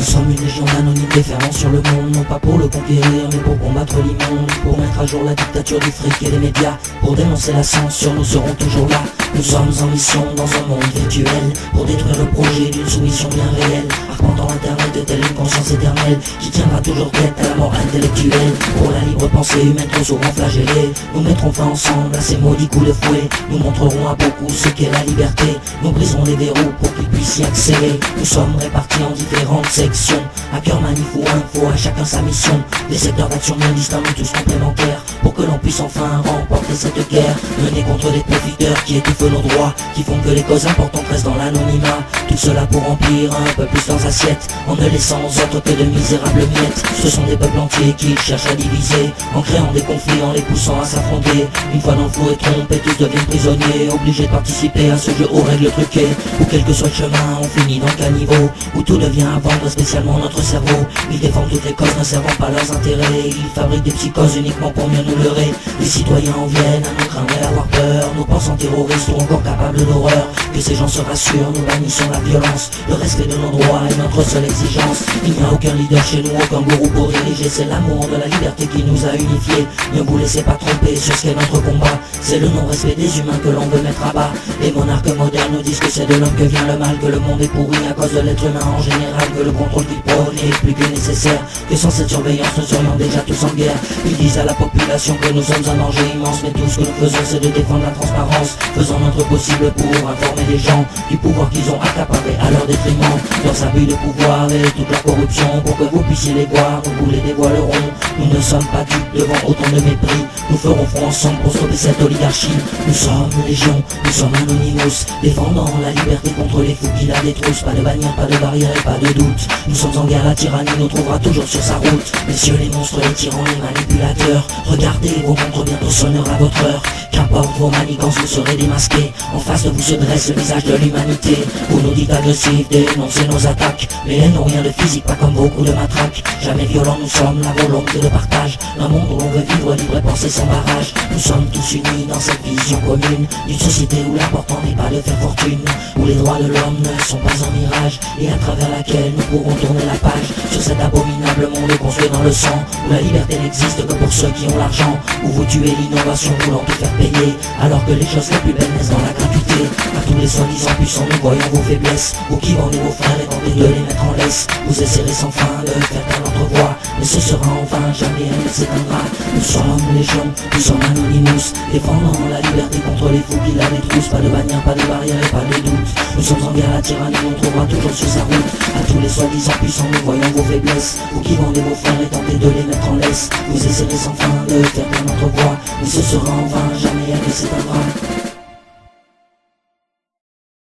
sommes une légion d'anonymes déferlant sur le monde, non pas pour le conquérir, mais pour combattre l'immonde, pour mettre à jour la dictature du fric et des médias, pour dénoncer la censure, nous serons toujours là. Nous sommes en mission dans un monde virtuel, pour détruire le projet d'une soumission bien réelle, arpentant l'internet de telle une conscience éternelle, qui tiendra toujours tête à la mort intellectuelle. Pour la libre pensée humaine trop souvent flagellée, nous mettrons fin ensemble à ces maudits coups de fouet. Nous montrerons à beaucoup ce qu'est la liberté, nous briserons les verrous pour qu'ils puissent y accéder. Nous sommes répartis en différentes sections, à cœur manif ou info, à chacun sa mission. Des secteurs d'action bien distincts mais tous complémentaires, pour que l'on puisse enfin remporter cette guerre, menée contre des profiteurs qui étouffent nos droits, qui font que les causes importantes restent dans l'anonymat. Tout cela pour remplir un peu plus leurs assiettes, en ne laissant aux autres que de misérables miettes. Ce sont des peuples entiers qui cherchent à diviser, en créant des conflits, en les poussant à s'affronter. Une fois dans le flou et trompés, tous deviennent prisonniers, obligés de participer à ce jeu aux règles truquées, où quel que soit le chemin, on finit dans le caniveau, où tout devient à vendre, spécialement notre cerveau. Ils défendent toutes les causes, ne servant pas leurs intérêts, ils fabriquent des psychoses uniquement pour mieux nous leurrer. Les citoyens en viennent à nous craindre et avoir peur, nous pensant terroristes ou encore capables d'horreur. Que ces gens se rassurent, nous bannissons la violence, le respect de nos droits est notre seule exigence. Il n'y a aucun leader chez nous, aucun gourou pour diriger, c'est l'amour de la liberté qui nous a unifiés. Ne vous laissez pas tromper sur ce qu'est notre combat, c'est le non-respect des humains que l'on veut mettre à bas. Les monarques modernes nous disent que c'est de l'homme que vient le mal, que le monde est pourri à cause de l'être humain en général, que le contrôle qu'ils prônent est plus que nécessaire, que sans cette surveillance nous serions déjà tous en guerre. Ils disent à la population que nous sommes un danger immense, mais tout ce que nous faisons c'est de défendre la transparence, faisant notre possible pour informer les gens du pouvoir qu'ils ont accaparé à leur détriment, leurs abus de pouvoir et toute leur corruption, pour que vous puissiez les voir, nous vous les dévoilerons. Nous ne sommes pas dupes devant autant de mépris, nous ferons front ensemble pour stopper cette oligarchie. Nous sommes légion, nous sommes Anonymous, défendant la liberté contre les fous qui la détroussent. Pas de bannière, pas de barrière et pas de doute, nous sommes en guerre, la tyrannie nous trouvera toujours sur sa route. Messieurs les monstres, les tyrans, les manipulateurs, regardez, vos montres bientôt sonnera votre heure. Qu'importe vos manigances, vous serez démasqués, en face de vous se dresse le visage de l'humanité. Vous nous dites agressifs, dénoncez nos attaques, mais elles n'ont rien de physique, pas comme vos coups de matraque. Jamais violents, nous sommes la volonté de partage, un monde où l'on veut vivre libre et penser sans barrage. Nous sommes tous unis dans cette vision commune, d'une société où l'important n'est pas de faire fortune, où les droits de l'homme ne sont pas un mirage, et à travers laquelle nous pourrons tourner la page sur cet abominable monde construit dans le sang, où la liberté n'existe que pour ceux qui ont l'argent, où vous tuez l'innovation voulant tout faire payer, alors que les choses les plus belles naissent dans la gratuité. À tous les soi-disant puissants, nous voyons vos faiblesses, vous qui vendez vos frères et tentez de les mettre en laisse. Vous essaierez sans fin de faire taire notre voix, mais ce sera en vain, jamais elle ne s'éteindra. Nous sommes légion, nous sommes Anonymous, défendant la liberté contre les fous qui la détroussent. Pas de bannière, pas de barrière et pas de doute, nous sommes en guerre, la tyrannie nous trouvera toujours sur sa route. À tous les soi-disant puissants, nous voyons vos faiblesses, vous qui vendez vos frères et tentez de les mettre en laisse. Vous essaierez sans fin de faire taire notre voix, mais ce sera en vain, jamais elle ne s'éteindra.